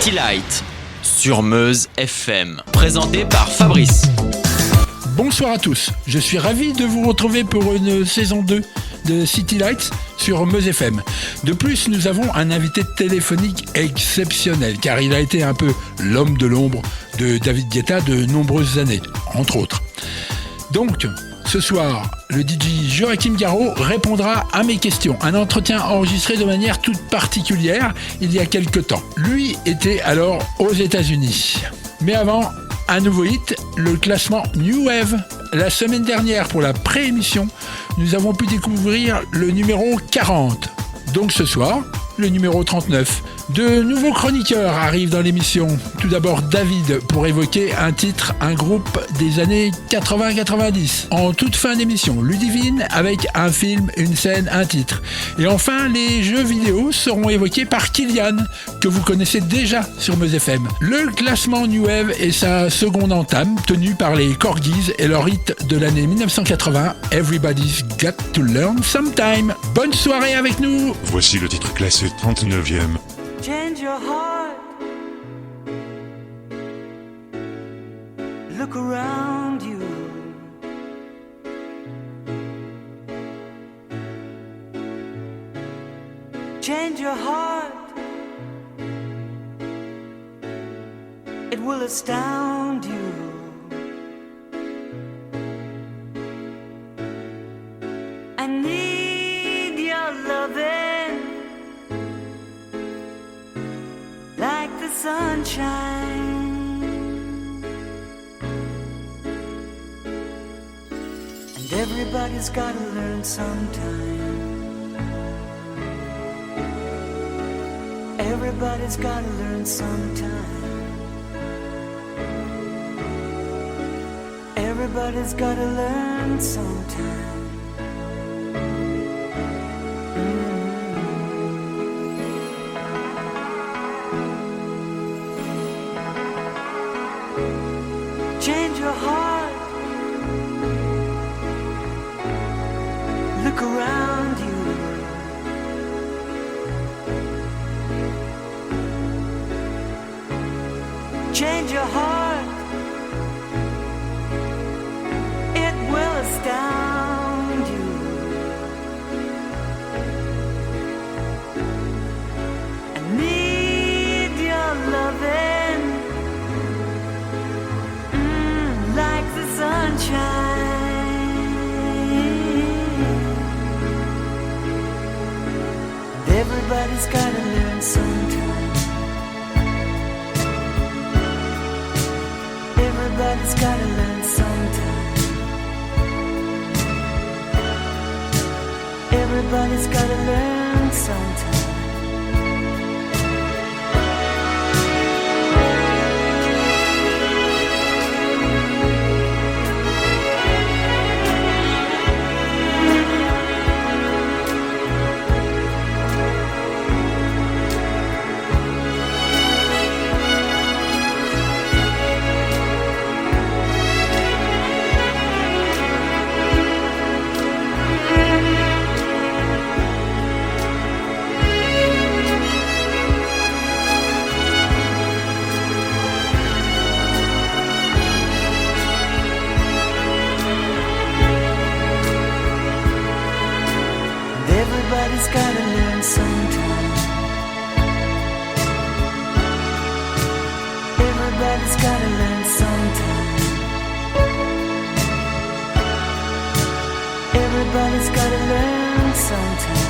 City Light sur Meuse FM, présenté par Fabrice. Bonsoir à tous, je suis ravi de vous retrouver pour une saison 2 de City Lights sur Meuse FM. De plus, nous avons un invité téléphonique exceptionnel, car il a été un peu l'homme de l'ombre de David Guetta de nombreuses années, entre autres. Donc, ce soir, le DJ Joachim Garraud répondra à mes questions. Un entretien enregistré de manière toute particulière il y a quelques temps. Lui était alors aux États-Unis. Mais avant, un nouveau hit, le classement New Wave. La semaine dernière, pour la pré-émission, nous avons pu découvrir le numéro 40. Donc ce soir, le numéro 39. De nouveaux chroniqueurs arrivent dans l'émission. Tout d'abord David pour évoquer un titre, un groupe des années 80-90. En toute fin d'émission, Ludivine avec un film, une scène, un titre. Et enfin, les jeux vidéo seront évoqués par Kylian, que vous connaissez déjà sur Meuse FM. Le classement New Wave est sa seconde entame, tenue par les Corgis et leur hit de l'année 1980, Everybody's Got to Learn Sometime. Bonne soirée avec nous. Voici le titre classé 39e. Change your heart. Look around you. Change your heart. It will astound you. I need your loving like the sunshine, and everybody's gotta learn sometime. Everybody's gotta learn sometime. Everybody's gotta learn sometime. Change your heart. Look around you. Change your heart. It will astound you. I need your loving like the sunshine. Everybody's gotta learn sometime. Everybody's gotta learn sometime. Everybody's gotta learn sometime. Everybody's gotta learn sometime. Everybody's gotta learn sometime. Everybody's gotta learn sometime.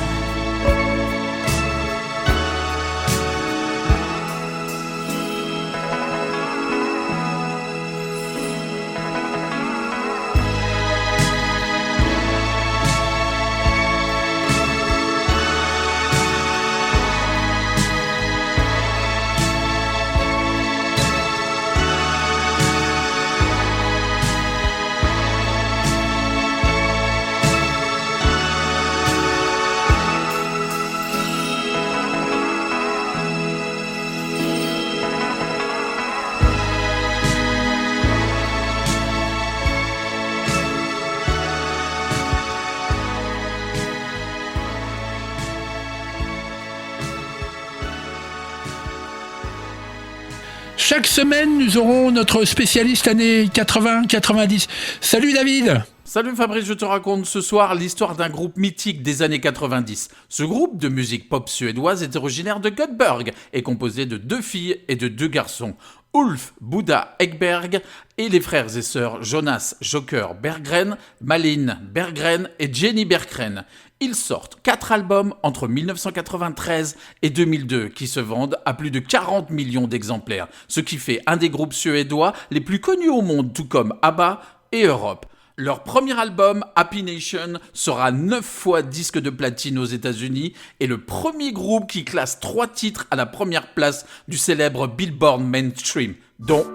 Chaque semaine, nous aurons notre spécialiste années 80-90. Salut David. Salut Fabrice, je te raconte ce soir l'histoire d'un groupe mythique des années 90. Ce groupe de musique pop suédoise est originaire de Göteborg et composé de 2 filles et de 2 garçons. Ulf Buda Ekberg et les frères et sœurs Jonas Joker Berggren, Malin Berggren et Jenny Berggren. Ils sortent 4 albums entre 1993 et 2002 qui se vendent à plus de 40 millions d'exemplaires, ce qui fait un des groupes suédois les plus connus au monde, tout comme ABBA et Europe. Leur premier album, Happy Nation, sera 9 fois disque de platine aux États-Unis et le premier groupe qui classe 3 titres à la première place du célèbre Billboard Mainstream, dont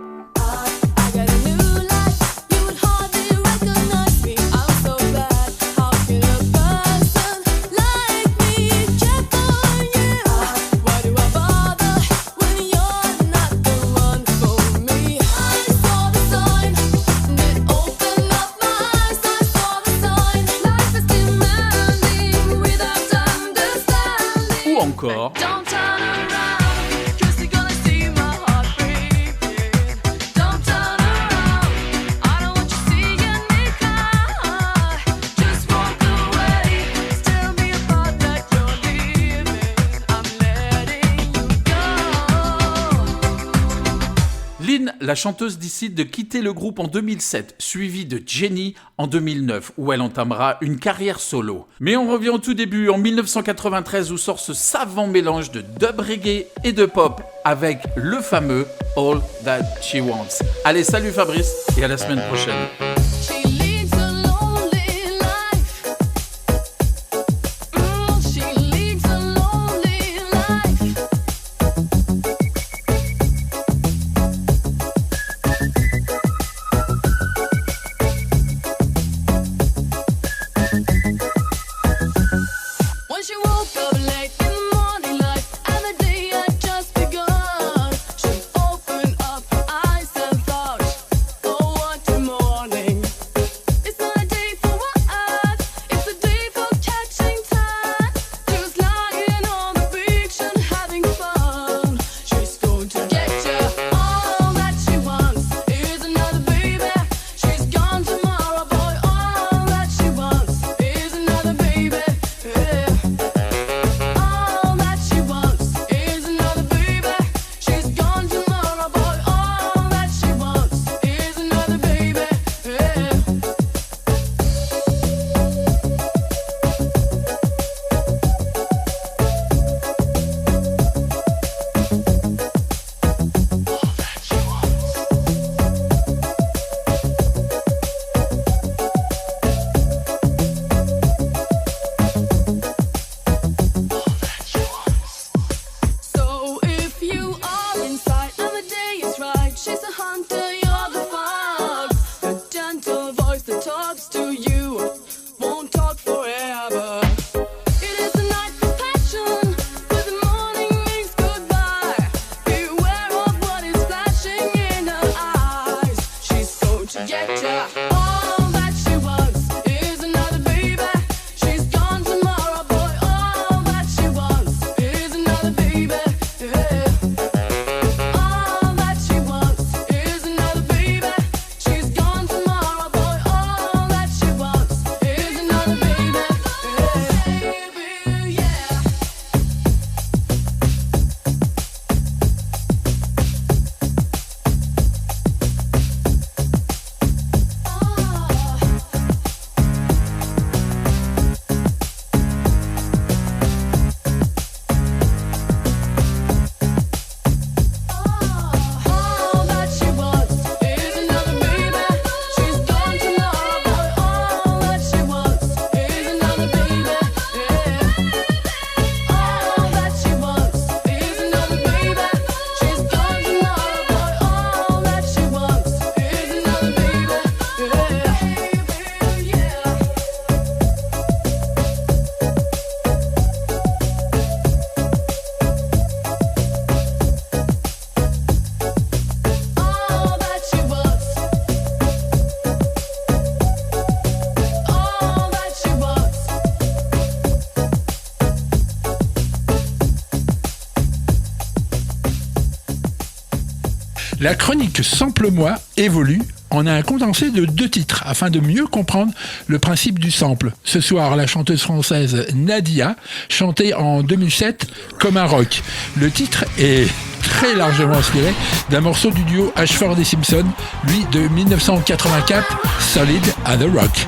encore Lynn, la chanteuse, décide de quitter le groupe en 2007, suivie de Jenny en 2009, où elle entamera une carrière solo. Mais on revient au tout début, en 1993, où sort ce savant mélange de dub reggae et de pop, avec le fameux All That She Wants. Allez, salut Fabrice, et à la semaine prochaine. Morning. La chronique Sample-moi évolue en un condensé de 2 titres afin de mieux comprendre le principe du sample. Ce soir, la chanteuse française Nadia chantait en 2007 comme un rock. Le titre est très largement inspiré d'un morceau du duo Ashford et Simpson, lui de 1984, Solid as a Rock.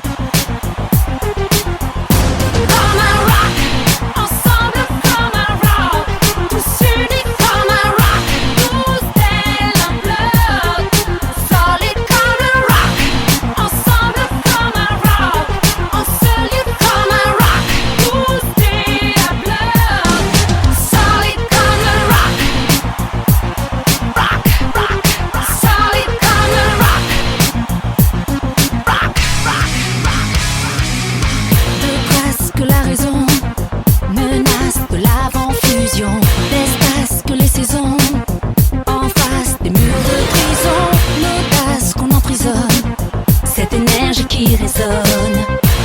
Qui résonne,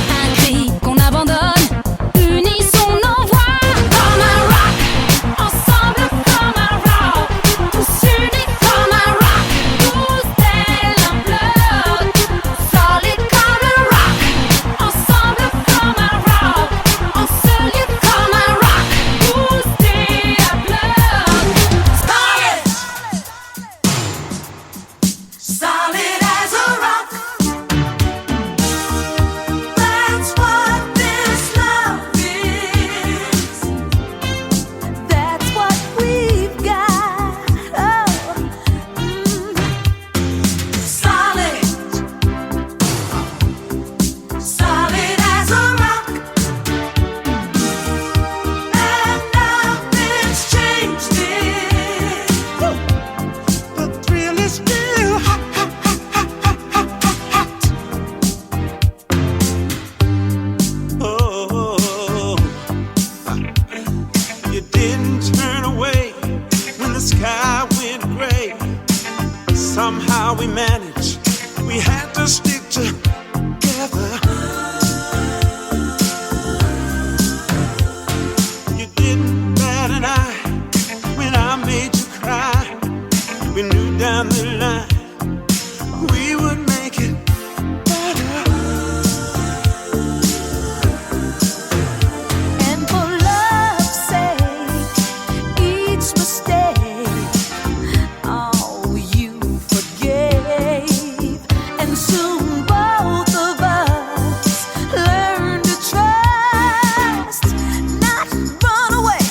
un cri qu'on abandonne, unissons nos voix. Comme un rock, ensemble comme un rock, tous unis comme un rock, tous tel un bloc. Solide comme un rock, ensemble comme un rock, en seul lieu comme un rock, boosté à bloc. Solid as a rock. Somehow we managed, we had to stick together. You didn't bat an eye when I made you cry. We knew down the line we would make it better. And for love's sake, each mistake, oh, you forgave. And soon both of us learned to trust, not run away.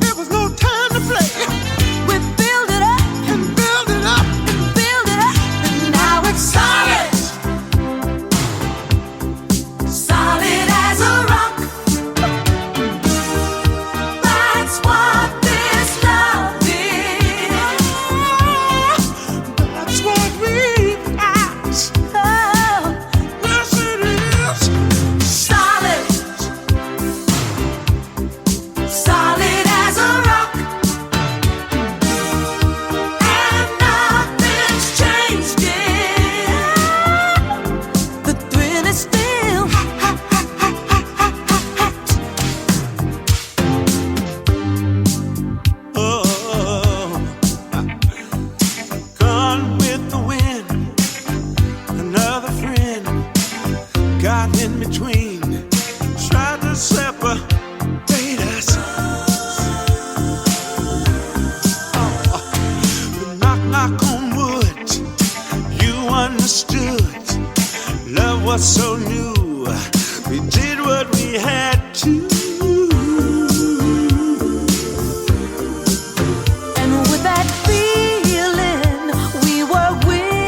There was no time to play. We build it up And build it up. and build it up, and now it's solid. Solid as a rock. That's what this love is. That's what we've got. Oh, Yes, it is. solid. Solid as a rock. And nothing's changed it. The thrill is still Oh, gone with the wind. Another friend got in between, tried to separate us. But knock on wood, you understood. Love was so new, we did what we had to. And with that feeling, we were willing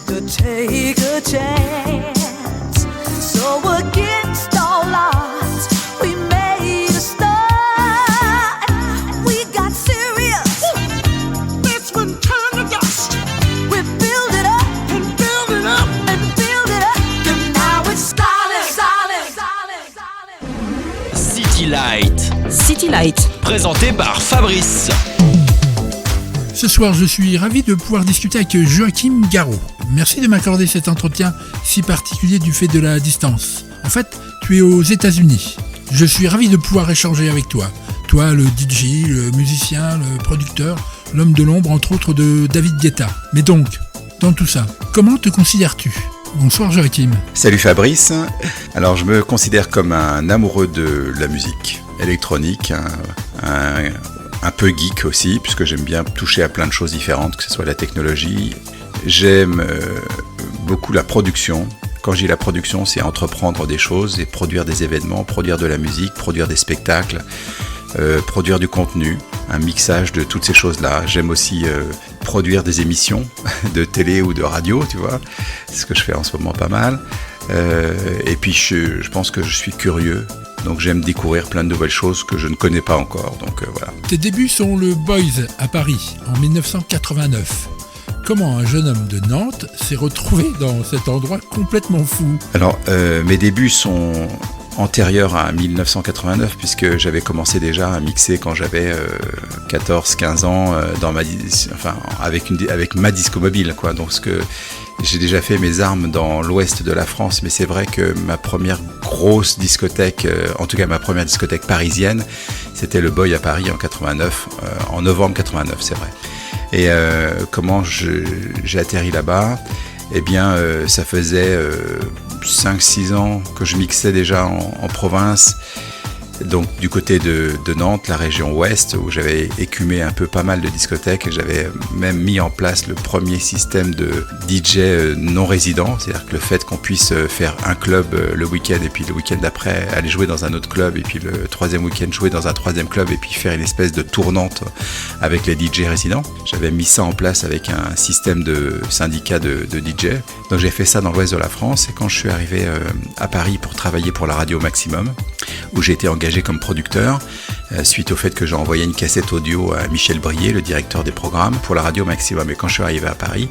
to take a chance. So against all odds, we made a start. We got serious. This one turned to dust. We build it up And build it up. and build it up, and now it's solid, solid, solid, solid. City Light, City Light. présenté par Fabrice. Ce soir, je suis ravi de pouvoir discuter avec Joachim Garraud. Merci de m'accorder cet entretien si particulier du fait de la distance. En fait, tu es aux États-Unis. Je suis ravi de pouvoir échanger avec toi. toi le DJ, le musicien, le producteur, l'homme de l'ombre, entre autres de David Guetta. Mais donc, dans tout ça, comment te considères-tu ? Bonsoir Joachim. Salut Fabrice. Alors je me considère comme un amoureux de la musique électronique, un peu geek aussi, puisque j'aime bien toucher à plein de choses différentes, que ce soit la technologie. J'aime beaucoup la production. Quand je dis la production, c'est entreprendre des choses et produire des événements, produire de la musique, produire des spectacles, produire du contenu, un mixage de toutes ces choses-là. J'aime aussi produire des émissions de télé ou de radio, tu vois. C'est ce que je fais en ce moment pas mal. Et puis je pense que je suis curieux. Donc j'aime découvrir plein de nouvelles choses que je ne connais pas encore. Donc voilà. Tes débuts sont le Boys à Paris en 1989. Comment un jeune homme de Nantes s'est retrouvé dans cet endroit complètement fou ? Alors mes débuts sont antérieurs à 1989 puisque j'avais commencé déjà à mixer quand j'avais 14-15 ans avec ma disco mobile, quoi. Donc j'ai déjà fait mes armes dans l'ouest de la France, mais c'est vrai que ma première grosse discothèque, en tout cas ma première discothèque parisienne, c'était le Boy à Paris en 89, en novembre 89, c'est vrai. Et comment j'ai atterri là-bas ? Eh bien, ça faisait 5-6 ans que je mixais déjà en province, donc du côté de Nantes, la région ouest, où j'avais écumé un peu pas mal de discothèques et j'avais même mis en place le premier système de DJ non résident, c'est-à-dire que le fait qu'on puisse faire un club le week-end et puis le week-end d'après aller jouer dans un autre club et puis le troisième week-end jouer dans un troisième club et puis faire une espèce de tournante avec les DJ résidents. J'avais mis ça en place avec un système de syndicat de DJ. Donc j'ai fait ça dans l'ouest de la France et quand je suis arrivé à Paris pour travailler pour la radio Maximum, où j'ai été engagé comme producteur, suite au fait que j'ai envoyé une cassette audio à Michel Brier, le directeur des programmes, pour la radio Maximum. Et quand je suis arrivé à Paris,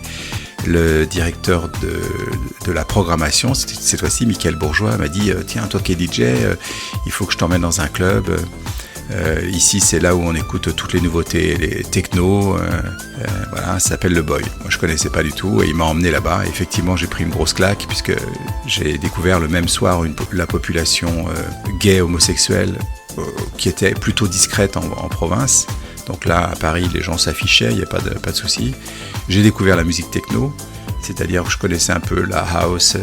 le directeur de la programmation, cette fois-ci Michael Bourgeois, m'a dit « Tiens, toi qui es DJ, il faut que je t'emmène dans un club. Ici, c'est là où on écoute toutes les nouveautés, les technos. Voilà, ça s'appelle le Boy. Moi, je connaissais pas du tout et il m'a emmené là-bas. Effectivement, j'ai pris une grosse claque puisque j'ai découvert le même soir la population gay homosexuelle qui était plutôt discrète en province. Donc là, à Paris, les gens s'affichaient, il n'y a pas de souci. J'ai découvert la musique techno, c'est-à-dire que je connaissais un peu la house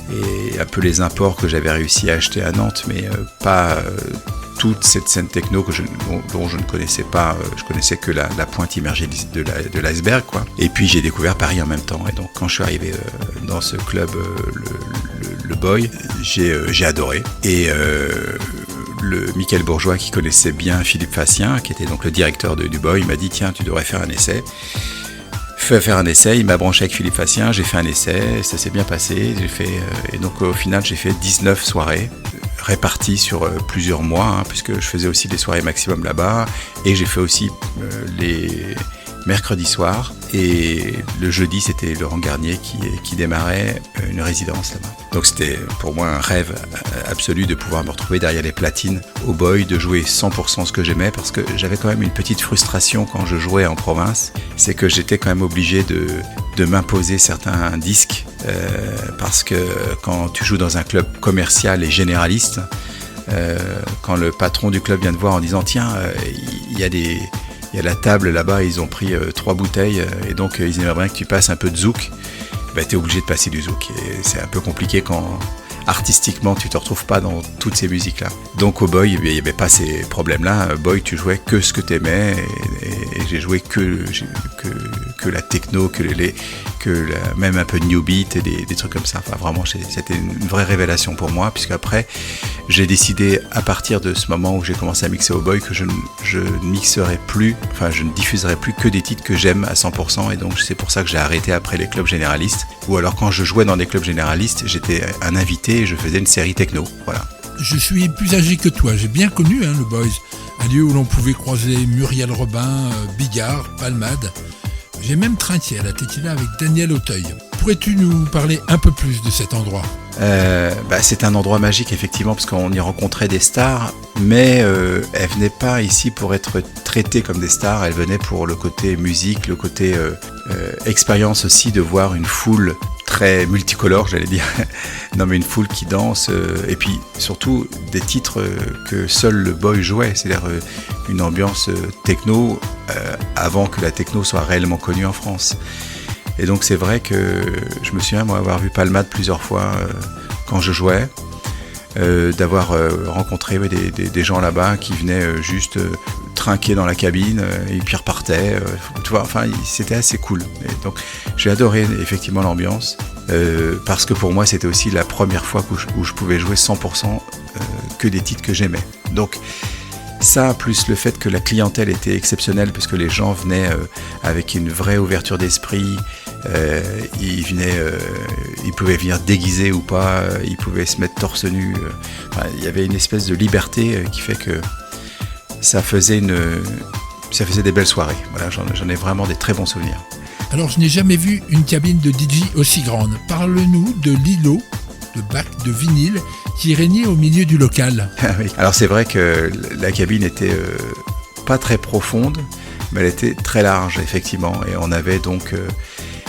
et un peu les imports que j'avais réussi à acheter à Nantes, mais pas toute cette scène techno dont je ne connaissais pas. Je connaissais que la pointe immergée de l'iceberg, quoi. Et puis j'ai découvert Paris en même temps. Et donc quand je suis arrivé dans ce club, le Boy, j'ai adoré. Et le Michael Bourgeois, qui connaissait bien Philippe Fassien, qui était donc le directeur du Boy, m'a dit « Tiens, tu devrais faire un essai ». Faire un essai, il m'a branché avec Philippe Fassien, j'ai fait un essai, ça s'est bien passé, et donc au final j'ai fait 19 soirées réparties sur plusieurs mois, puisque je faisais aussi des soirées maximum là-bas, et j'ai fait aussi les mercredis soirs, et le jeudi c'était Laurent Garnier qui démarrait une résidence là-bas. Donc c'était pour moi un rêve absolu de pouvoir me retrouver derrière les platines au Boy, de jouer 100% ce que j'aimais, parce que j'avais quand même une petite frustration quand je jouais en province, c'est que j'étais quand même obligé de m'imposer certains disques, parce que quand tu joues dans un club commercial et généraliste, quand le patron du club vient te voir en disant « Tiens, il y a la table là-bas, ils ont pris 3 bouteilles et donc ils aimeraient bien que tu passes un peu de zouk », bah, tu es obligé de passer du zouk. Et c'est un peu compliqué quand artistiquement tu te retrouves pas dans toutes ces musiques-là. Donc au Boy, il n'y avait pas ces problèmes-là. Boy, tu jouais que ce que tu aimais et j'ai joué que la techno, même un peu de new beat et des trucs comme ça. Enfin, vraiment, c'était une vraie révélation pour moi, puisque après, j'ai décidé à partir de ce moment où j'ai commencé à mixer au Boy que je ne mixerai plus, enfin, je ne diffuserai plus que des titres que j'aime à 100%, et donc c'est pour ça que j'ai arrêté après les clubs généralistes. Ou alors quand je jouais dans des clubs généralistes, j'étais un invité et je faisais une série techno. Voilà. Je suis plus âgé que toi, j'ai bien connu le Boys, un lieu où l'on pouvait croiser Muriel Robin, Bigard, Palmade. J'ai même trinqué à la tequila avec Daniel Auteuil. Pourrais-tu nous parler un peu plus de cet endroit ? C'est un endroit magique effectivement, parce qu'on y rencontrait des stars, mais elles venaient pas ici pour être traitées comme des stars, elles venaient pour le côté musique, le côté expérience aussi, de voir une foule très multicolore, j'allais dire. Non, mais une foule qui danse, et puis surtout des titres que seul le boy jouait, c'est-à-dire une ambiance techno avant que la techno soit réellement connue en France. Et donc c'est vrai que je me souviens moi avoir vu Palmade plusieurs fois quand je jouais, d'avoir rencontré des gens là-bas qui venaient juste trinquer dans la cabine et puis repartaient. Tu vois, enfin c'était assez cool. Et donc j'ai adoré effectivement l'ambiance parce que pour moi c'était aussi la première fois où je pouvais jouer 100% que des titres que j'aimais. Donc ça, plus le fait que la clientèle était exceptionnelle, parce que les gens venaient avec une vraie ouverture d'esprit, ils pouvaient venir déguisés ou pas, ils pouvaient se mettre torse nu. Il y avait une espèce de liberté qui fait que ça faisait des belles soirées. Voilà, j'en ai vraiment des très bons souvenirs. Alors, je n'ai jamais vu une cabine de DJ aussi grande. Parle-nous de l'îlot de bac de vinyle qui régnait au milieu du local. Oui. Alors c'est vrai que la cabine était pas très profonde, mais elle était très large effectivement, et on avait donc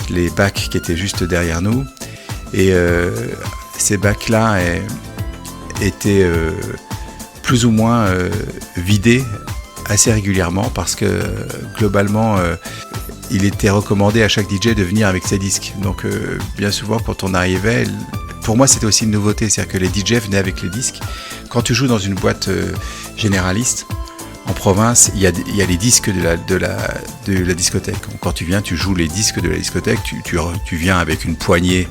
les bacs qui étaient juste derrière nous, et ces bacs-là étaient plus ou moins vidés assez régulièrement, parce que globalement il était recommandé à chaque DJ de venir avec ses disques. Donc bien souvent quand on arrivait, pour moi c'était aussi une nouveauté, c'est-à-dire que les DJ venaient avec les disques. Quand tu joues dans une boîte généraliste, en province, il y a les disques de la discothèque. Quand tu viens, tu joues les disques de la discothèque, tu viens avec une poignée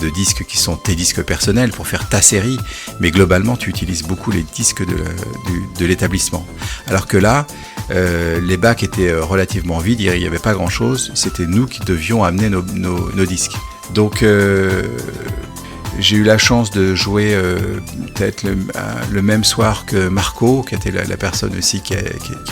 de disques qui sont tes disques personnels pour faire ta série, mais globalement tu utilises beaucoup les disques de l'établissement. Alors que là, les bacs étaient relativement vides, il n'y avait pas grand chose, c'était nous qui devions amener nos disques. Donc j'ai eu la chance de jouer peut-être le même soir que Marco, qui était la personne aussi qui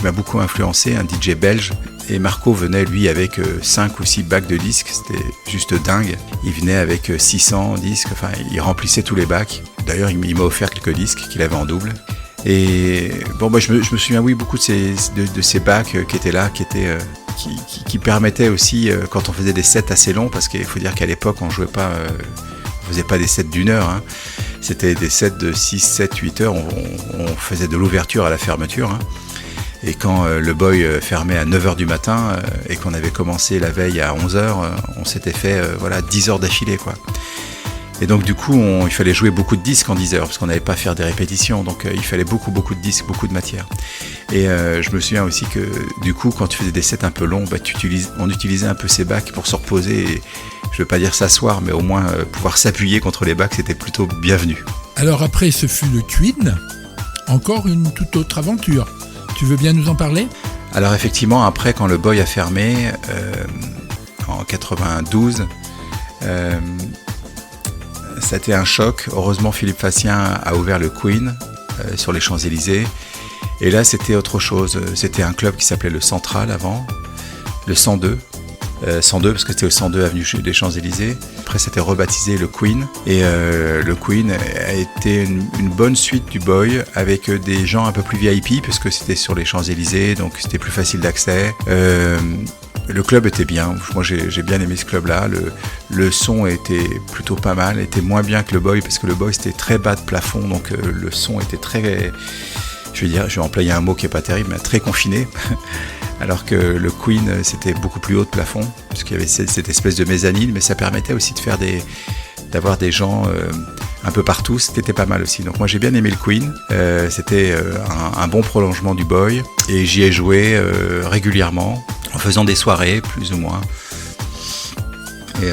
m'a beaucoup influencé, un DJ belge. Et Marco venait lui avec 5 ou 6 bacs de disques, c'était juste dingue. Il venait avec 600 disques, enfin il remplissait tous les bacs. D'ailleurs il m'a offert quelques disques qu'il avait en double. Et bon, je me souviens beaucoup de ces bacs qui étaient là, qui permettaient aussi, quand on faisait des sets assez longs, parce qu'il faut dire qu'à l'époque on jouait pas... on faisait pas des sets d'1 heure, hein. C'était des sets de 6, 7, 8 heures, on faisait de l'ouverture à la fermeture. Hein. Et quand le boy fermait à 9h du matin et qu'on avait commencé la veille à 11h, on s'était fait 10 heures d'affilée, quoi. Et donc du coup, il fallait jouer beaucoup de disques en 10 heures, parce qu'on n'avait pas à faire des répétitions, donc il fallait beaucoup de disques, beaucoup de matière. Et je me souviens aussi que du coup, quand tu faisais des sets un peu longs, on utilisait un peu ces bacs pour se reposer, et je ne veux pas dire s'asseoir, mais au moins pouvoir s'appuyer contre les bacs, c'était plutôt bienvenu. Alors après, ce fut le Twin, encore une toute autre aventure. Tu veux bien nous en parler ? Alors effectivement, après, quand le boy a fermé, en 92, ça a été un choc. Heureusement, Philippe Fassien a ouvert le Queen sur les Champs-Élysées. Et là, c'était autre chose. C'était un club qui s'appelait le Central avant, le 102. 102 parce que c'était au 102 avenue des Champs-Élysées. Après, c'était rebaptisé le Queen. Et le Queen a été une bonne suite du boy, avec des gens un peu plus VIP, parce que c'était sur les Champs-Élysées, donc c'était plus facile d'accès. Le club était bien, moi j'ai bien aimé ce club-là, le son était plutôt pas mal, était moins bien que le boy, parce que le boy c'était très bas de plafond, donc le son était très, je vais employer un mot qui est pas terrible, mais très confiné, alors que le Queen c'était beaucoup plus haut de plafond, parce qu'il y avait cette espèce de mezzanine, mais ça permettait aussi d'avoir des gens un peu partout, c'était pas mal aussi. Donc moi j'ai bien aimé le Queen, c'était un bon prolongement du boy, et j'y ai joué régulièrement, en faisant des soirées, plus ou moins. Et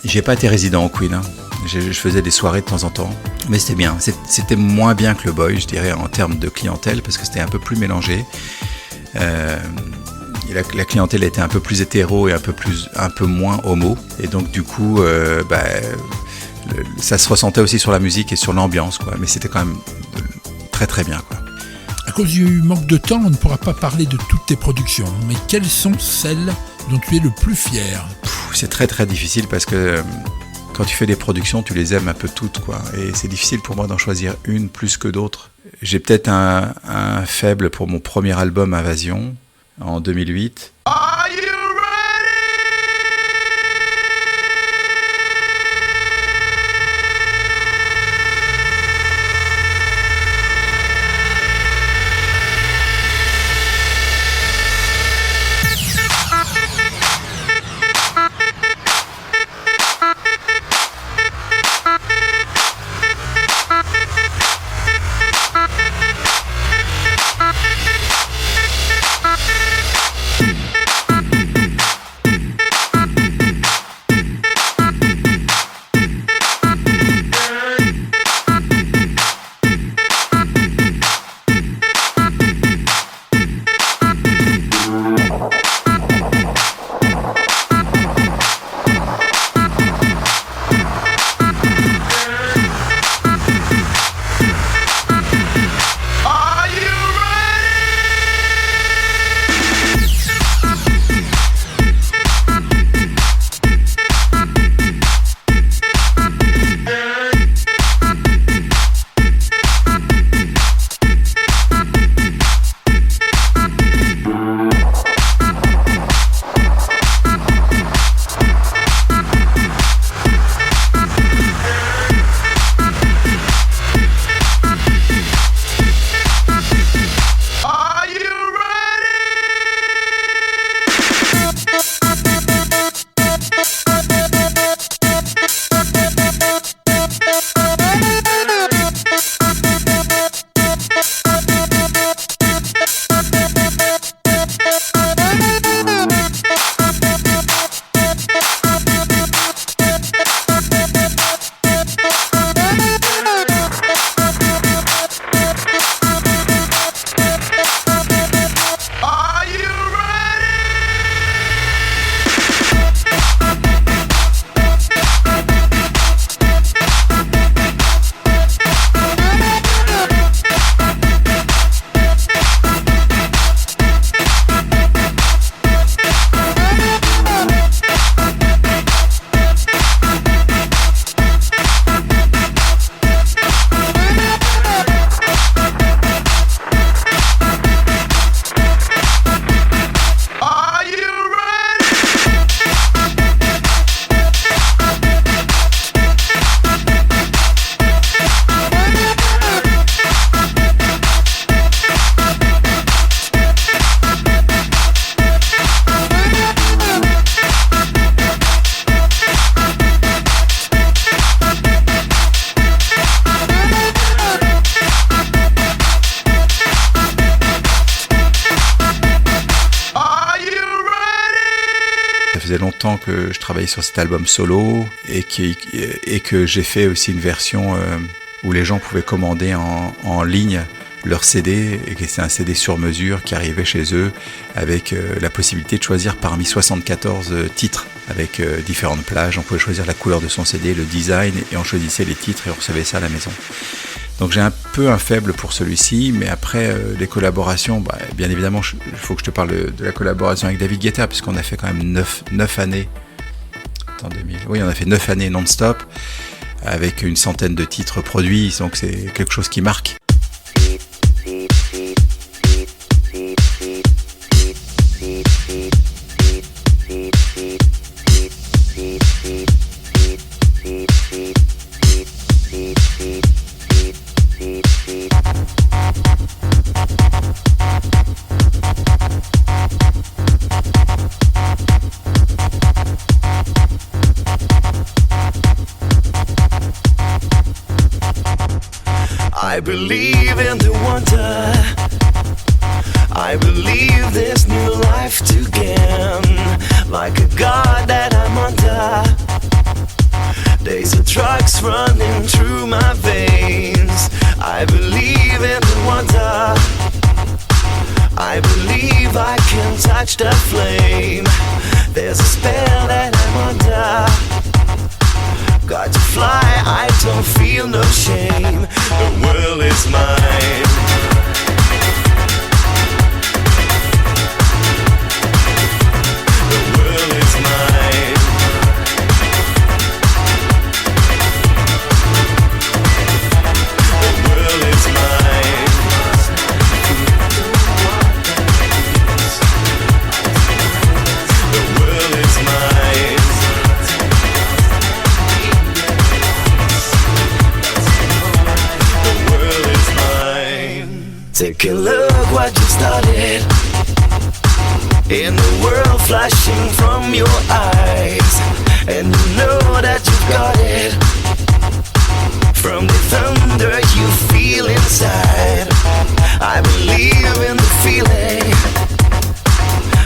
j'ai pas été résident au Queen, hein. Je faisais des soirées de temps en temps, mais c'était bien. C'était moins bien que le boy, je dirais, en termes de clientèle, parce que c'était un peu plus mélangé. Et la clientèle était un peu plus hétéro et un peu moins homo. Et donc du coup, ça se ressentait aussi sur la musique et sur l'ambiance, quoi. Mais c'était quand même très très bien, quoi. À cause du manque de temps, on ne pourra pas parler de toutes tes productions, mais quelles sont celles dont tu es le plus fier ? C'est très très difficile, parce que quand tu fais des productions, tu les aimes un peu toutes, quoi. Et c'est difficile pour moi d'en choisir une plus que d'autres. J'ai peut-être un faible pour mon premier album Invasion en 2008. faisait longtemps que je travaillais sur cet album solo et que j'ai fait aussi une version où les gens pouvaient commander en ligne leur CD, et que c'est un CD sur mesure qui arrivait chez eux avec la possibilité de choisir parmi 74 titres avec différentes plages. On pouvait choisir la couleur de son CD, le design, et on choisissait les titres et on recevait ça à la maison. Donc j'ai un peu un faible pour celui-ci, mais après les collaborations, bien évidemment, il faut que je te parle de la collaboration avec David Guetta, puisqu'on a fait quand même 9 années. Attends, 2000. Oui, on a fait 9 années non-stop, avec une centaine de titres produits, donc c'est quelque chose qui marque. I believe in the wonder. I believe there's new life to gain. Like a god that I'm under. There's a drugs running through my veins. I believe in the wonder. I believe I can touch the flame. There's a spell that I'm under. Got to fly, I don't feel no shame. The world is mine. The world is mine. The world is mine. The world is mine. Take a look what you started. In the world flashing from your eyes, and you know that you got it. From the thunder you feel inside, I believe in the feeling.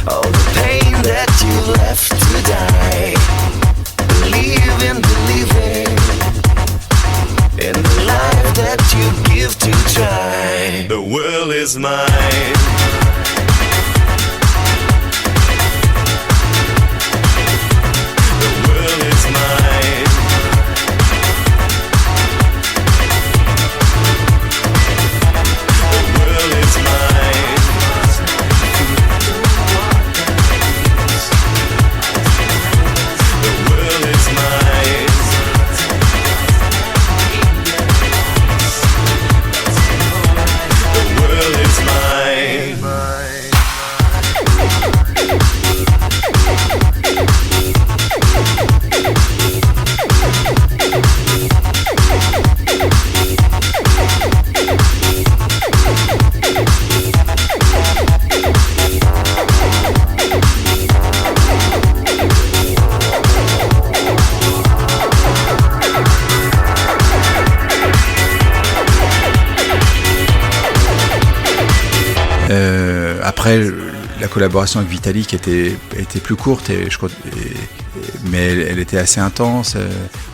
All the pain that you left to die. Believe in believing in the life that you give to try. The world is mine. The world is mine. The world is mine. The world is mine. The world is mine. Après, la collaboration avec Vitalik était plus courte, mais elle était assez intense.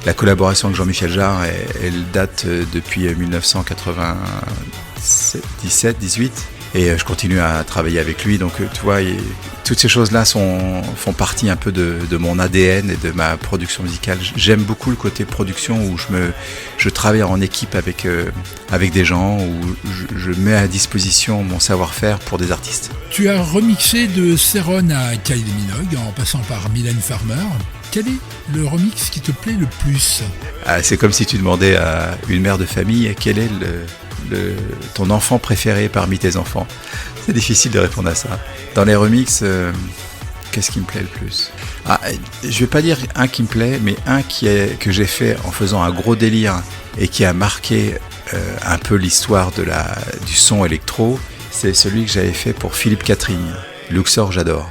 La collaboration avec Jean-Michel Jarre, elle date depuis 1997-18, et je continue à travailler avec lui. Donc tu vois, toutes ces choses-là font partie un peu de mon ADN et de ma production musicale. J'aime beaucoup le côté production où je travaille en équipe avec des gens, où je mets à disposition mon savoir-faire pour des artistes. Tu as remixé de Céron à Kylie Minogue en passant par Mylène Farmer. Quel est le remix qui te plaît le plus ? C'est comme si tu demandais à une mère de famille quel est ton enfant préféré parmi tes enfants. C'est difficile de répondre à ça. Dans les remixes, qu'est-ce qui me plaît le plus ? Je vais pas dire un qui me plaît, mais un que j'ai fait en faisant un gros délire et qui a marqué un peu l'histoire du son électro. C'est celui que j'avais fait pour Philippe Catherine. Luxor, j'adore.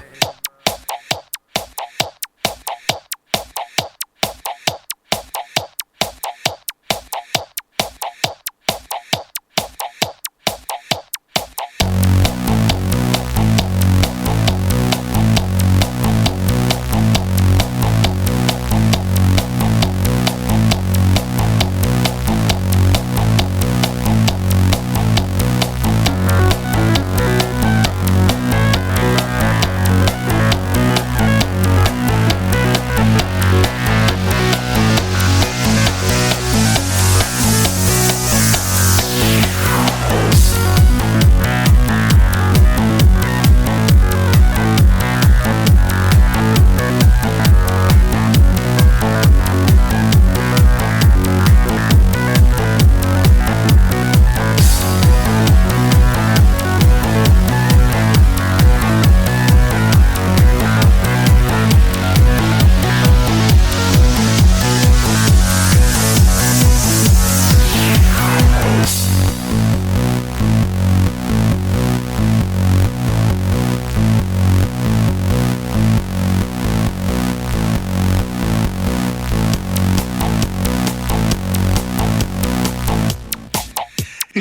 Et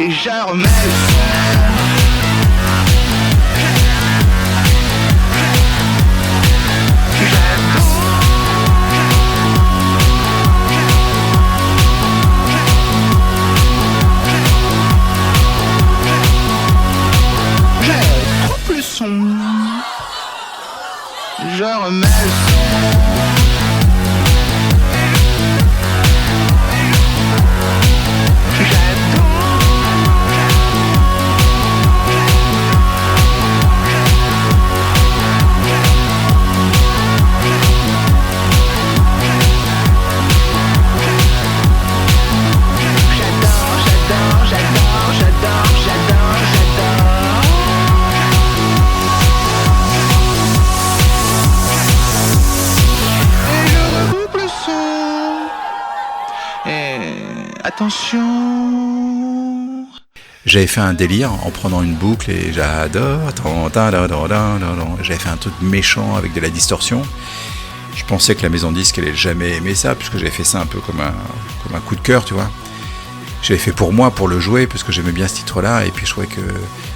je remets le son. Je coupe le son. Je remets le son. Attention. J'avais fait un délire en prenant une boucle et j'adore. J'avais fait un truc méchant avec de la distorsion. Je pensais que la maison de disque allait jamais aimer ça, puisque j'avais fait ça un peu comme un coup de cœur, tu vois. J'avais fait pour moi, pour le jouer, parce que j'aimais bien ce titre-là, et puis je trouvais que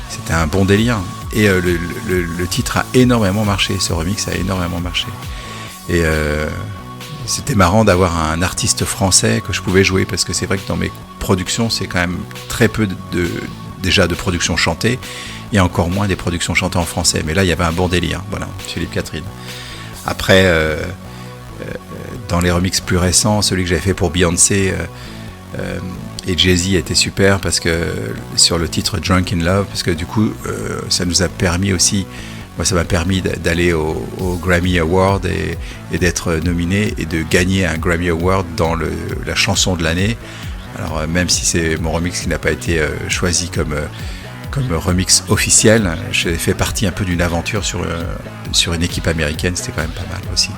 c'était un bon délire. Et le titre a énormément marché, ce remix a énormément marché. Et c'était marrant d'avoir un artiste français que je pouvais jouer, parce que c'est vrai que dans mes productions, c'est quand même très peu déjà de productions chantées, et encore moins des productions chantées en français. Mais là, il y avait un bon délire, voilà, Philippe Catherine. Après, dans les remixes plus récents, celui que j'avais fait pour Beyoncé et Jay-Z était super, parce que sur le titre Drunk in Love, parce que du coup, ça nous a permis aussi, moi ça m'a permis d'aller au Grammy Award et d'être nominé et de gagner un Grammy Award dans la chanson de l'année. Alors même si c'est mon remix qui n'a pas été choisi comme remix officiel, j'ai fait partie un peu d'une aventure sur une équipe américaine, c'était quand même pas mal aussi.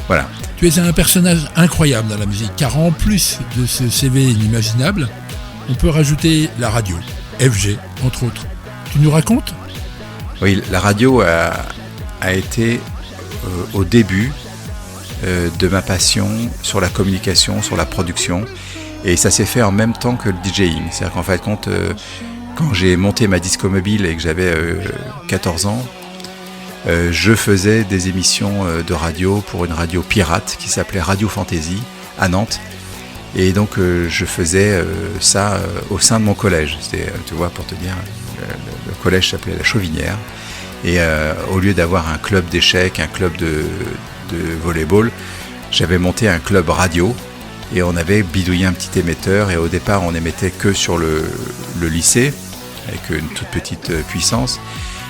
Voilà. Tu es un personnage incroyable dans la musique, car en plus de ce CV inimaginable, on peut rajouter la radio, FG, entre autres. Tu nous racontes ? Oui, la radio a été au début de ma passion sur la communication, sur la production, et ça s'est fait en même temps que le DJing. C'est-à-dire qu'en fait, quand j'ai monté ma disco mobile et que j'avais 14 ans, je faisais des émissions de radio pour une radio pirate qui s'appelait Radio Fantasy à Nantes. Et donc je faisais ça au sein de mon collège. C'était, tu vois, pour te dire, le collège s'appelait La Chauvinière. Et au lieu d'avoir un club d'échecs, un club de volleyball, j'avais monté un club radio. Et on avait bidouillé un petit émetteur. Et au départ, on n'émettait que sur le lycée, avec une toute petite puissance.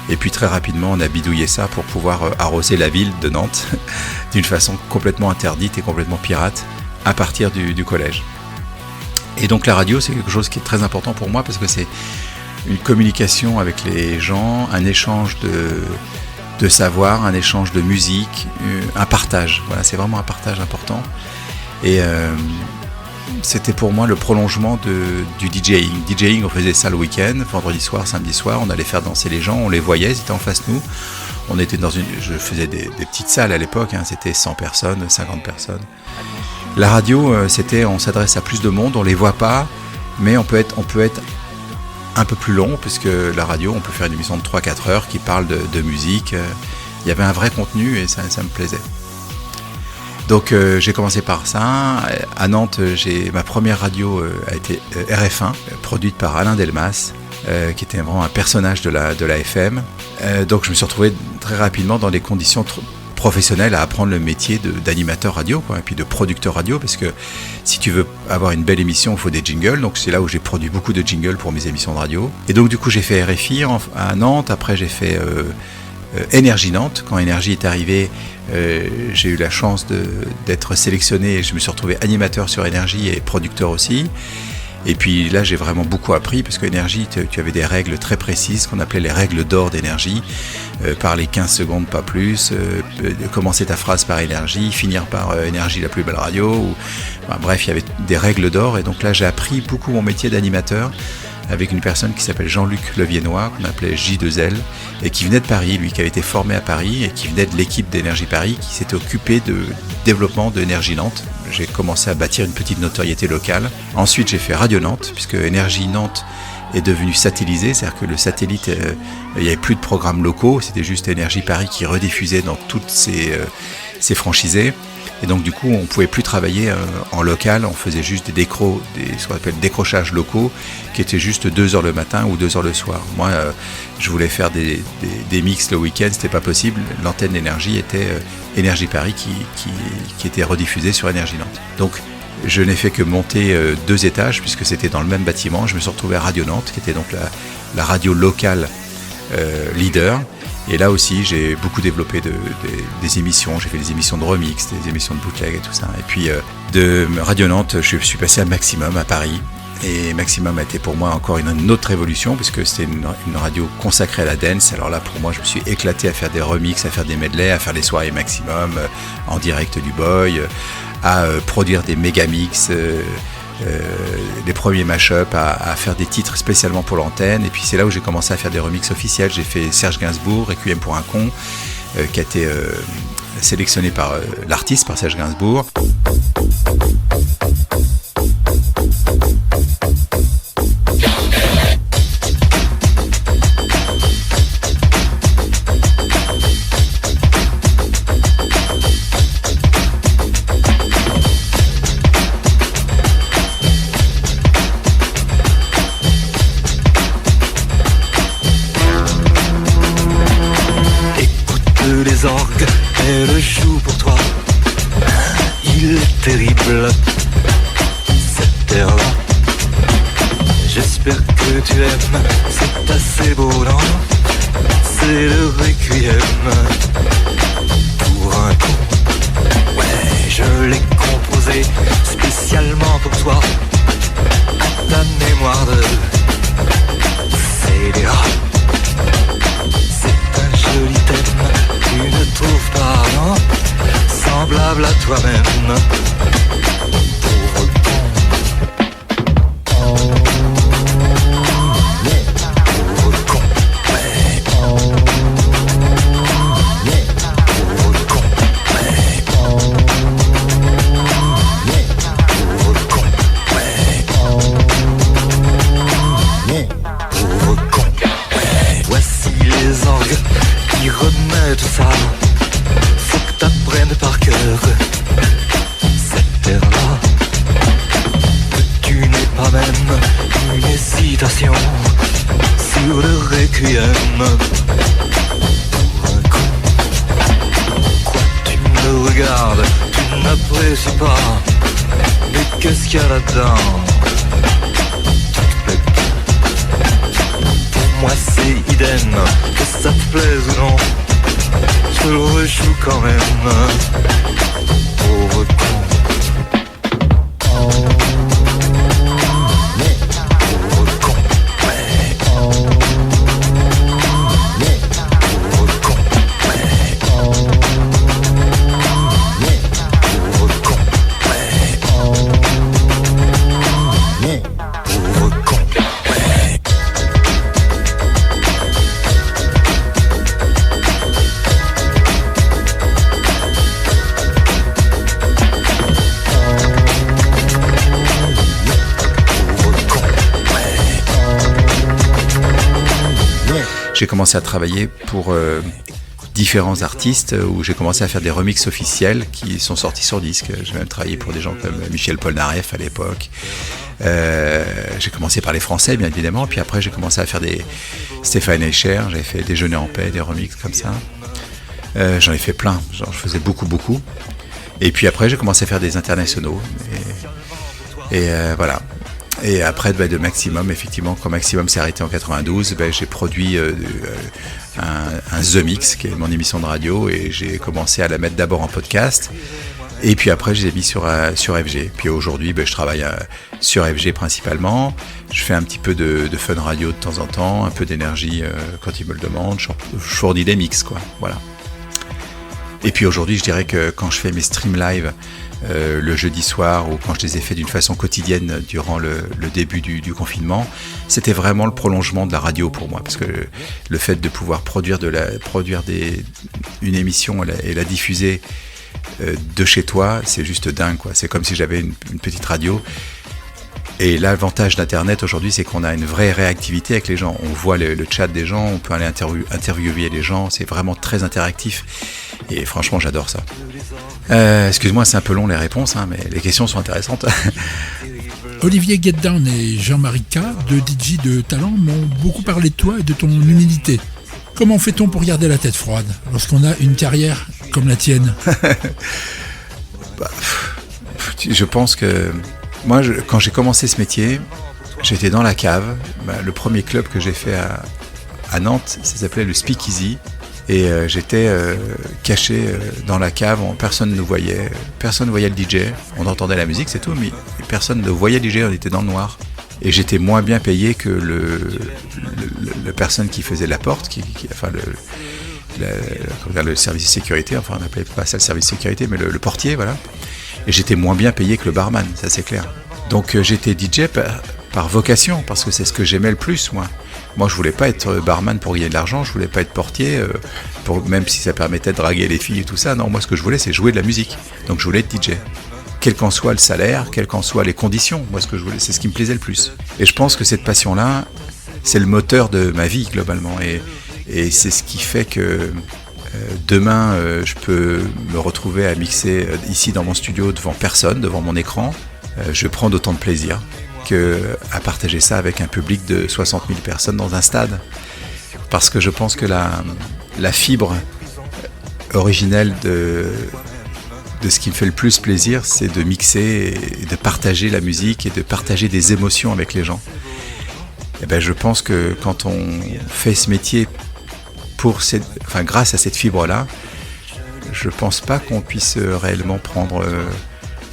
Et puis très rapidement, on a bidouillé ça pour pouvoir arroser la ville de Nantes d'une façon complètement interdite et complètement pirate à partir du collège. Et donc la radio, c'est quelque chose qui est très important pour moi, parce que c'est une communication avec les gens, un échange de savoir, un échange de musique, un partage. Voilà, c'est vraiment un partage important. Et c'était pour moi le prolongement du DJing. DJing, on faisait ça le week-end, vendredi soir, samedi soir, on allait faire danser les gens, on les voyait, ils étaient en face de nous. On était je faisais des petites salles à l'époque, c'était 100 personnes, 50 personnes. La radio, on s'adresse à plus de monde, on les voit pas, mais on peut être un peu plus long, puisque la radio, on peut faire une émission de 3-4 heures qui parle de musique. Il y avait un vrai contenu et ça me plaisait. Donc j'ai commencé par ça. À Nantes, ma première radio a été RF1, produite par Alain Delmas, qui était vraiment un personnage de la FM. Donc je me suis retrouvé très rapidement dans des conditions professionnelles à apprendre le métier d'animateur radio, quoi, et puis de producteur radio, parce que si tu veux avoir une belle émission, il faut des jingles. Donc c'est là où j'ai produit beaucoup de jingles pour mes émissions de radio. Et donc du coup j'ai fait RFI à Nantes. Après j'ai fait Énergie Nantes. Quand Énergie est arrivé, j'ai eu la chance d'être sélectionné et je me suis retrouvé animateur sur Énergie et producteur aussi. Et puis là, j'ai vraiment beaucoup appris parce qu'Énergie, tu avais des règles très précises qu'on appelait les règles d'or d'Énergie. Parler 15 secondes, pas plus. Commencer ta phrase par Énergie, finir par Énergie, la plus belle radio. Bref, il y avait des règles d'or. Et donc là, j'ai appris beaucoup mon métier d'animateur avec une personne qui s'appelle Jean-Luc Leviennois, qu'on appelait J2L, et qui venait de Paris, lui qui avait été formé à Paris, et qui venait de l'équipe d'Énergie Paris, qui s'était occupé de développement de Énergie Nantes. J'ai commencé à bâtir une petite notoriété locale. Ensuite, j'ai fait Radio Nantes, puisque Énergie Nantes est devenu satellisé, c'est-à-dire que le satellite, il n'y avait plus de programmes locaux, c'était juste Énergie Paris qui rediffusait dans toutes ses franchisés. Et donc du coup, on ne pouvait plus travailler en local, on faisait juste ce qu'on appelle décrochages locaux, qui étaient juste 2 heures le matin ou 2 heures le soir. Moi, je voulais faire des mix le week-end, c'était pas possible. L'antenne d'énergie était Énergie Paris qui était rediffusée sur Énergie Nantes. Donc je n'ai fait que monter 2 étages, puisque c'était dans le même bâtiment. Je me suis retrouvé à Radio Nantes, qui était donc la radio locale leader. Et là aussi, j'ai beaucoup développé des émissions. J'ai fait des émissions de remix, des émissions de bootleg et tout ça. Et puis, de Radio Nantes, je suis passé à Maximum, à Paris. Et Maximum a été pour moi encore une autre révolution, puisque c'était une radio consacrée à la dance. Alors là, pour moi, je me suis éclaté à faire des remixes, à faire des medleys, à faire des soirées Maximum, en direct du boy, à produire des méga mix, les premiers mash-up, à faire des titres spécialement pour l'antenne. Et puis c'est là où j'ai commencé à faire des remixes officiels. J'ai fait Serge Gainsbourg, Requiem pour un con, qui a été sélectionné par l'artiste, par Serge Gainsbourg. Les orgues, elle joue pour toi. Il est terrible, cette air-là. J'espère que tu aimes, c'est assez beau, non? C'est le requiem pour un con. Ouais, je l'ai composé spécialement pour toi. À ta mémoire de scélérat. C'est un joli thème. Tu ne trouves pas, non? Semblable à toi-même. Pauvre con. Pauvre con. Ouais. Pauvre con. Ouais. Pauvre con. Ouais. Pauvre con. Ouais. Voici les orgues qui remet tout ça. Faut que t'apprennes par cœur cette terre-là. Que tu n'es pas même une hésitation sur le requiem pour un con. Quoi, tu me regardes, tu n'apprécies pas. Mais qu'est-ce qu'il y a là-dedans? Moi c'est idem, que ça te plaise ou non, je le rejoue quand même. Pauvre con. Pauvre con. Ouais. Pauvre con. Ouais. Pauvre con. Ouais. Pauvre con. J'ai commencé à travailler pour différents artistes où j'ai commencé à faire des remixes officiels qui sont sortis sur disque. J'ai même travaillé pour des gens comme Michel Polnareff à l'époque. J'ai commencé par les Français, bien évidemment, puis après j'ai commencé à faire des Stéphane Eicher, j'avais fait Déjeuner en paix, des remixes comme ça. J'en ai fait plein, je faisais beaucoup. Et puis après j'ai commencé à faire des internationaux. Et voilà. Et après, de Maximum, effectivement, quand Maximum s'est arrêté en 92, j'ai produit un The Mix, qui est mon émission de radio, et j'ai commencé à la mettre d'abord en podcast. Et puis après, je l'ai mis sur FG. Puis aujourd'hui, je travaille sur FG principalement. Je fais un petit peu de fun radio de temps en temps, un peu d'énergie quand ils me le demandent. Je fournis des mix, quoi. Voilà. Et puis aujourd'hui, je dirais que quand je fais mes streams live le jeudi soir, ou quand je les ai fait d'une façon quotidienne durant le début du confinement, c'était vraiment le prolongement de la radio pour moi, parce que le fait de pouvoir produire une émission et la diffuser de chez toi, c'est juste dingue, quoi. C'est comme si j'avais une petite radio. Et l'avantage d'Internet aujourd'hui, c'est qu'on a une vraie réactivité avec les gens. On voit le chat des gens, on peut aller interviewer les gens, c'est vraiment très interactif. Et franchement, j'adore ça. Excuse-moi, c'est un peu long les réponses, mais les questions sont intéressantes. Olivier Getdown et Jean-Marie K, deux DJ de talent, m'ont beaucoup parlé de toi et de ton humilité. Comment fait-on pour garder la tête froide lorsqu'on a une carrière comme la tienne? Je pense que moi, quand j'ai commencé ce métier, j'étais dans la cave. Le premier club que j'ai fait à Nantes, ça s'appelait le Speakeasy. Et j'étais caché dans la cave, personne ne voyait le DJ. On entendait la musique, c'est tout, mais personne ne voyait le DJ, on était dans le noir. Et j'étais moins bien payé que la personne qui faisait la porte, le service de sécurité, on n'appelait pas ça le service de sécurité, mais le portier, voilà. Et j'étais moins bien payé que le barman, ça c'est clair. Donc j'étais DJ par vocation, parce que c'est ce que j'aimais le plus, moi. Moi, je voulais pas être barman pour gagner de l'argent, je voulais pas être portier, même si ça permettait de draguer les filles et tout ça. Non, moi, ce que je voulais, c'est jouer de la musique. Donc, je voulais être DJ. Quel qu'en soit le salaire, quelles qu'en soient les conditions, moi, ce que je voulais, c'est ce qui me plaisait le plus. Et je pense que cette passion-là, c'est le moteur de ma vie, globalement. Et c'est ce qui fait que demain, je peux me retrouver à mixer ici dans mon studio devant personne, devant mon écran. Je prends d'autant de plaisir qu'à partager ça avec un public de 60 000 personnes dans un stade. Parce que je pense que la fibre originelle de ce qui me fait le plus plaisir, c'est de mixer et de partager la musique et de partager des émotions avec les gens. Et je pense que quand on fait ce métier grâce à cette fibre-là, je pense pas qu'on puisse réellement prendre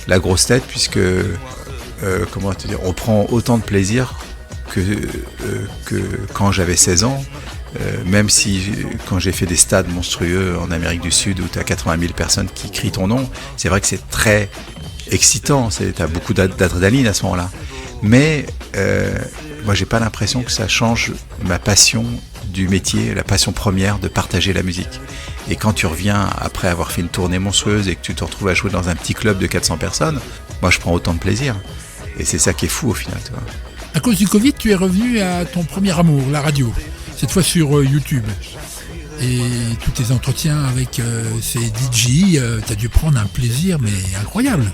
la grosse tête, puisque on prend autant de plaisir que quand j'avais 16 ans, même si quand j'ai fait des stades monstrueux en Amérique du Sud où tu as 80 000 personnes qui crient ton nom, c'est vrai que c'est très excitant, tu as beaucoup d'adrénaline à ce moment-là. Mais moi, j'ai pas l'impression que ça change ma passion du métier, la passion première de partager la musique. Et quand tu reviens après avoir fait une tournée monstrueuse et que tu te retrouves à jouer dans un petit club de 400 personnes, moi, je prends autant de plaisir. Et c'est ça qui est fou au final, tu vois. À cause du Covid, tu es revenu à ton premier amour, la radio, cette fois sur YouTube. Et tous tes entretiens avec ces DJ, tu as dû prendre un plaisir mais incroyable.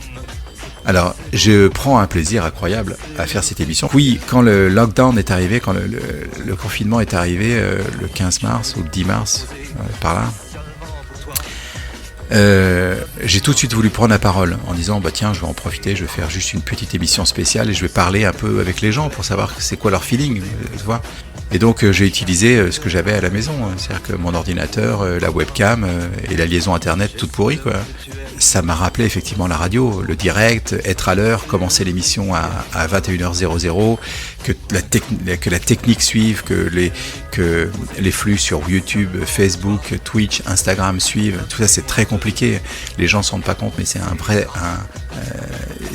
Alors, je prends un plaisir incroyable à faire cette émission. Oui, quand le lockdown est arrivé, quand le confinement est arrivé, le 15 mars ou le 10 mars, par là, j'ai tout de suite voulu prendre la parole en disant tiens, je vais en profiter, je vais faire juste une petite émission spéciale et je vais parler un peu avec les gens pour savoir c'est quoi leur feeling, tu vois. Et donc j'ai utilisé ce que j'avais à la maison, c'est-à-dire que mon ordinateur, la webcam et la liaison internet toute pourrie, quoi. Ça m'a rappelé effectivement la radio, le direct, être à l'heure, commencer l'émission à 21h00, que la technique suive, que les flux sur YouTube, Facebook, Twitch, Instagram suivent. Tout ça, c'est très compliqué. Les gens ne se rendent pas compte, mais c'est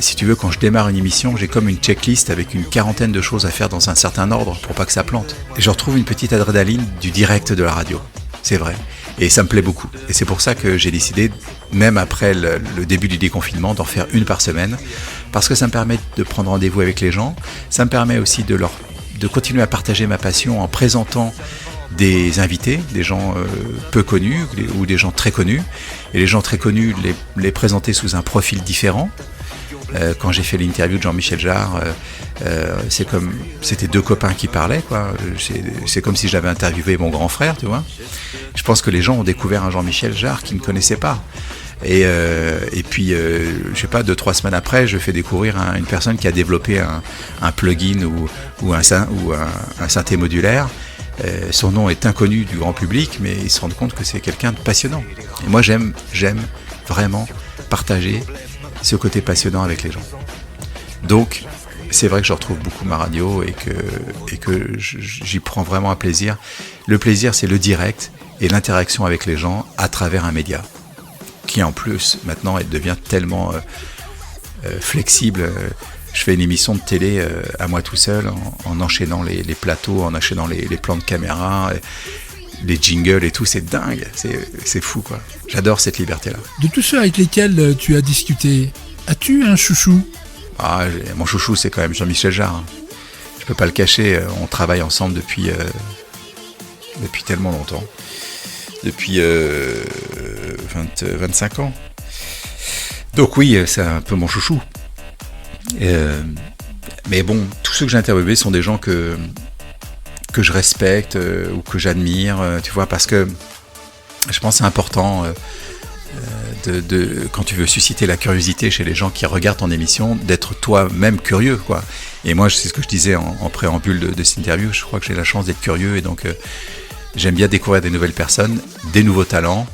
si tu veux, quand je démarre une émission, j'ai comme une checklist avec une quarantaine de choses à faire dans un certain ordre pour pas que ça plante. Et je retrouve une petite adrénaline du direct de la radio. C'est vrai. Et ça me plaît beaucoup. Et c'est pour ça que j'ai décidé, même après le début du déconfinement, d'en faire une par semaine. Parce que ça me permet de prendre rendez-vous avec les gens. Ça me permet aussi de continuer à partager ma passion en présentant des invités, des gens peu connus ou des gens très connus. Et les gens très connus, les présenter sous un profil différent. Quand j'ai fait l'interview de Jean-Michel Jarre, c'était deux copains qui parlaient, quoi. C'est comme si j'avais interviewé mon grand frère, tu vois. Je pense que les gens ont découvert un Jean-Michel Jarre qu'ils ne connaissaient pas. Et puis, je sais pas, 2-3 semaines après, je fais découvrir une personne qui a développé un plugin ou un synthé modulaire. Son nom est inconnu du grand public, mais ils se rendent compte que c'est quelqu'un de passionnant. Et moi, j'aime vraiment partager ce côté passionnant avec les gens. Donc, c'est vrai que je retrouve beaucoup ma radio et que j'y prends vraiment un plaisir. Le plaisir, c'est le direct et l'interaction avec les gens à travers un média qui, en plus, maintenant, elle devient tellement flexible. Je fais une émission de télé à moi tout seul en enchaînant les plateaux, en enchaînant les plans de caméra, les jingles et tout, c'est dingue, c'est fou, quoi. J'adore cette liberté-là. De tous ceux avec lesquels tu as discuté, as-tu un chouchou ? Mon chouchou, c'est quand même Jean-Michel Jarre. Hein. Je peux pas le cacher, on travaille ensemble depuis tellement longtemps. Depuis 25 ans. Donc oui, c'est un peu mon chouchou. Mais bon, tous ceux que j'ai interviewés sont des gens que je respecte ou que j'admire, tu vois, parce que je pense que c'est important quand tu veux susciter la curiosité chez les gens qui regardent ton émission, d'être toi-même curieux, quoi. Et moi, c'est ce que je disais en préambule de cette interview, je crois que j'ai la chance d'être curieux et donc j'aime bien découvrir des nouvelles personnes, des nouveaux talents.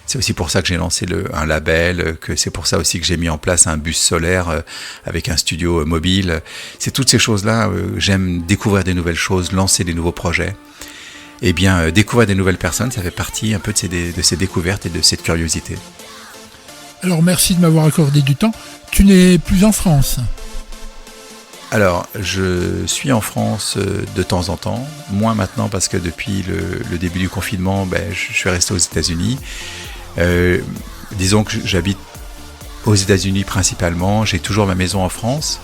C'est aussi pour ça que j'ai lancé un label, que c'est pour ça aussi que j'ai mis en place un bus solaire avec un studio mobile. C'est toutes ces choses-là, j'aime découvrir des nouvelles choses, lancer des nouveaux projets. Eh bien, découvrir des nouvelles personnes, ça fait partie un peu de ces découvertes et de cette curiosité. Alors merci de m'avoir accordé du temps. Tu n'es plus en France ? Alors, je suis en France de temps en temps, moins maintenant parce que depuis le début du confinement, je suis resté aux États-Unis. Disons que j'habite aux États-Unis principalement, j'ai toujours ma maison en France.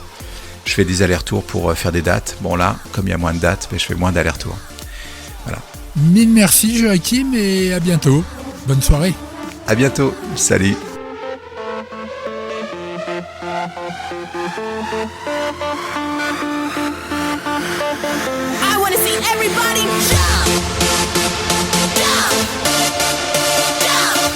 Je fais des allers-retours pour faire des dates. Bon là, comme il y a moins de dates, je fais moins d'allers-retours. Voilà. Mille merci Joachim et à bientôt. Bonne soirée. À bientôt. Salut. I wanna see everybody jump, jump, jump, jump, jump, jump,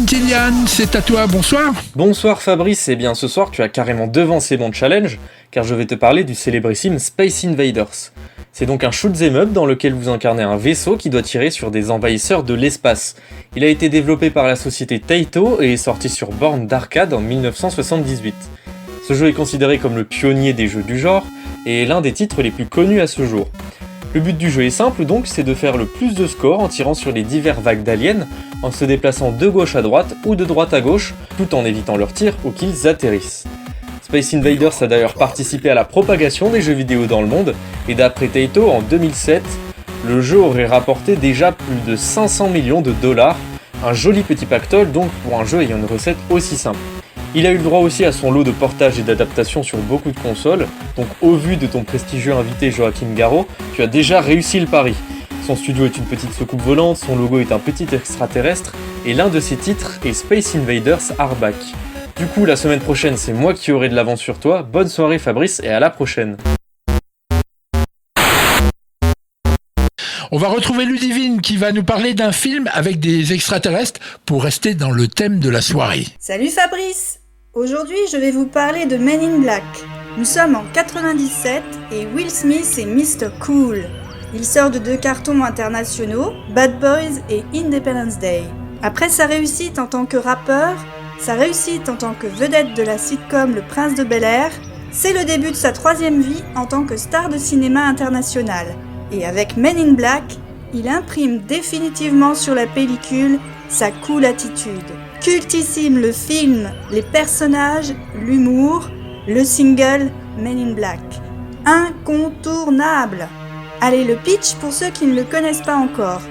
Kylian, c'est à toi, bonsoir. Bonsoir Fabrice, et bien ce soir tu as carrément devancé mon challenge, car je vais te parler du célébrissime Space Invaders. C'est donc un shoot'em up dans lequel vous incarnez un vaisseau qui doit tirer sur des envahisseurs de l'espace. Il a été développé par la société Taito et est sorti sur borne d'arcade en 1978. Ce jeu est considéré comme le pionnier des jeux du genre, et est l'un des titres les plus connus à ce jour. Le but du jeu est simple donc, c'est de faire le plus de scores en tirant sur les divers vagues d'aliens, en se déplaçant de gauche à droite ou de droite à gauche, tout en évitant leurs tirs ou qu'ils atterrissent. Space Invaders a d'ailleurs participé à la propagation des jeux vidéo dans le monde, et d'après Taito, en 2007, le jeu aurait rapporté déjà plus de 500 millions de dollars, un joli petit pactole donc pour un jeu ayant une recette aussi simple. Il a eu le droit aussi à son lot de portages et d'adaptations sur beaucoup de consoles, donc au vu de ton prestigieux invité Joachim Garraud, tu as déjà réussi le pari. Son studio est une petite soucoupe volante, son logo est un petit extraterrestre, et l'un de ses titres est Space Invaders Are Back. Du coup, la semaine prochaine, c'est moi qui aurai de l'avance sur toi. Bonne soirée Fabrice, et à la prochaine. On va retrouver Ludivine qui va nous parler d'un film avec des extraterrestres pour rester dans le thème de la soirée. Salut Fabrice! Aujourd'hui, je vais vous parler de Men in Black. Nous sommes en 97 et Will Smith est Mr. Cool. Il sort de 2 cartons internationaux, Bad Boys et Independence Day. Après sa réussite en tant que rappeur, sa réussite en tant que vedette de la sitcom Le Prince de Bel-Air, c'est le début de sa 3e vie en tant que star de cinéma international. Et avec Men in Black, il imprime définitivement sur la pellicule sa cool attitude. Cultissime le film, les personnages, l'humour, le single Men in Black. Incontournable! Allez, le pitch pour ceux qui ne le connaissent pas encore.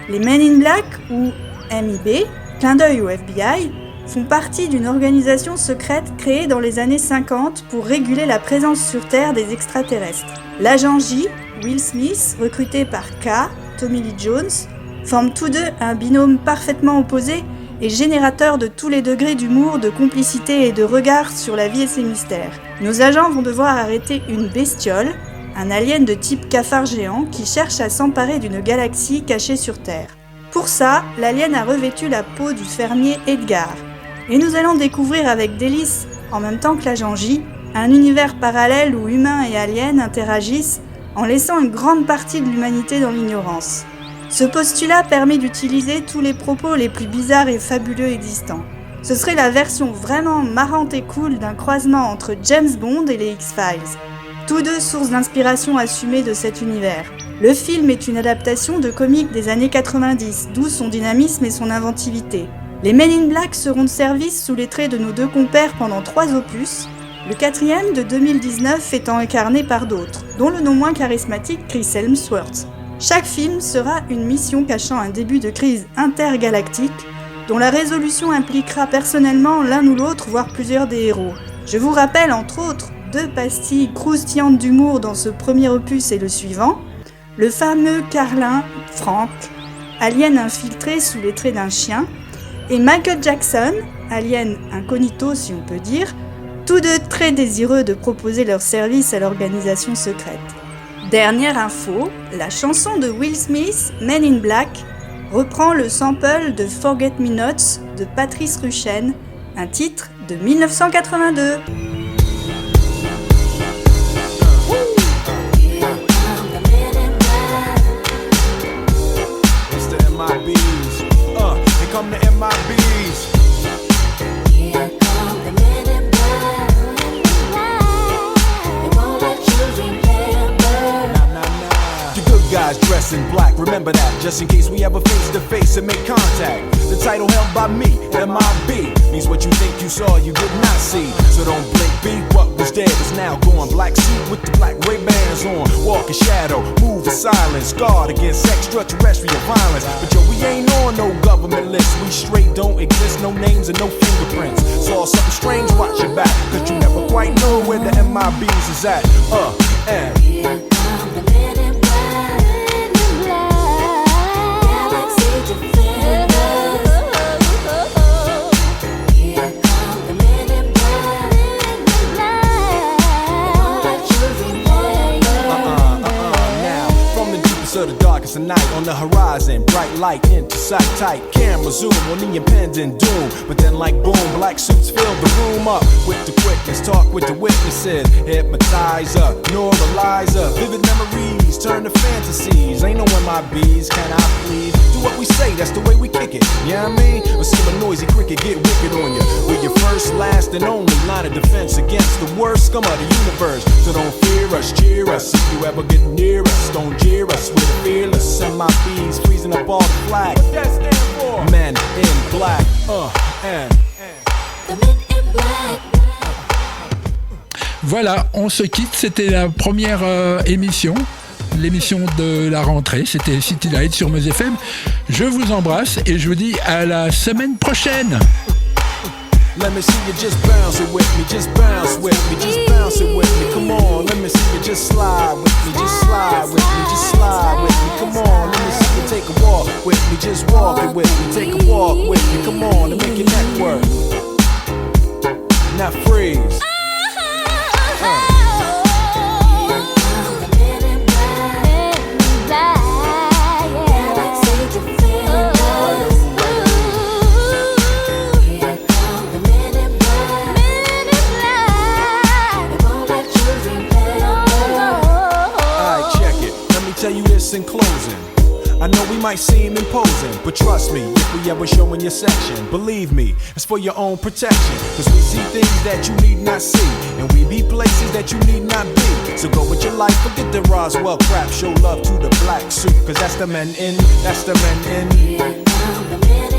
Les Men in Black, ou MIB, clin d'œil au FBI, font partie d'une organisation secrète créée dans les années 50 pour réguler la présence sur Terre des extraterrestres. L'agent J, Will Smith, recruté par K, Tommy Lee Jones, forment tous deux un binôme parfaitement opposé et générateur de tous les degrés d'humour, de complicité et de regard sur la vie et ses mystères. Nos agents vont devoir arrêter une bestiole, un alien de type cafard géant qui cherche à s'emparer d'une galaxie cachée sur Terre. Pour ça, l'alien a revêtu la peau du fermier Edgar. Et nous allons découvrir avec délice, en même temps que l'agent J, un univers parallèle où humains et aliens interagissent en laissant une grande partie de l'humanité dans l'ignorance. Ce postulat permet d'utiliser tous les propos les plus bizarres et fabuleux existants. Ce serait la version vraiment marrante et cool d'un croisement entre James Bond et les X-Files. Tous deux sources d'inspiration assumées de cet univers. Le film est une adaptation de comics des années 90, d'où son dynamisme et son inventivité. Les Men in Black seront de service sous les traits de nos 2 compères pendant 3 opus, le 4e de 2019 étant incarné par d'autres, dont le non moins charismatique Chris Hemsworth. Chaque film sera une mission cachant un début de crise intergalactique, dont la résolution impliquera personnellement l'un ou l'autre, voire plusieurs des héros. Je vous rappelle entre autres 2 pastilles croustillantes d'humour dans ce premier opus et le suivant, le fameux Carlin, Frank, alien infiltré sous les traits d'un chien, et Michael Jackson, alien incognito si on peut dire, tous deux très désireux de proposer leur service à l'organisation secrète. Dernière info, la chanson de Will Smith, Men in Black, reprend le sample de Forget Me Nots de Patrice Rushen, un titre de 1982. Come to MIBs. Here come the Men in Black. They won't let you remember. The good guys dress in black, remember that, just in case we ever face to face and make contact. The title held by me, MIB, means what you think you saw, you did not see. So don't blink, be what was dead is now gone. Black suit with the black Ray-Bans on, walk in shadow, move in silence, guard against extraterrestrial violence. But yo, we ain't on no government list, we straight don't exist, no names and no fingerprints. Saw something strange, watch your back, cause you never quite know where the MIBs is at. And Here come the Men in Black. Galaxy defenders. Here come the Men in Black. They won't let you remember. now, from the deepest of the darkest of night, on the horizon, bright light into sight, tight camera zoom on the impending doom. But then like boom, black suits fill the room up with the quickness, talk with the witnesses, hypnotizer, neuralizer, vivid memories turn to fantasies. Ain't no MIBs, can I please? Do what we say, that's the way we kick it, you know what I mean? Or see a noisy cricket get wicked on you. We're your first, last, and only line of defense against the worst scum of the universe. So don't fear us, cheer us, if you ever get near us, don't jeer us, we're the fearless. MIBs freezing up all the flag. What that stand for? Men in Black, and The Men in Black. Voilà, on se quitte. C'était la première émission. L'émission de la rentrée, c'était City Light sur Meuse FM. Je vous embrasse et je vous dis à la semaine prochaine. Let me see you just bounce it with me, just bounce with me, just bounce it with me. Come on, let me see you just slide with me, just slide with me, just slide with me. Come on, let me see you take a walk with me, just walk it with me, take a walk with me. Come on, and make your neck work. Now freeze. Tell you this in closing. I know we might seem imposing, but trust me, if we ever show in your section, believe me, it's for your own protection. Cause we see things that you need not see, and we be places that you need not be. So go with your life, forget the Roswell crap. Show love to the black suit, cause that's the men in, that's the men in.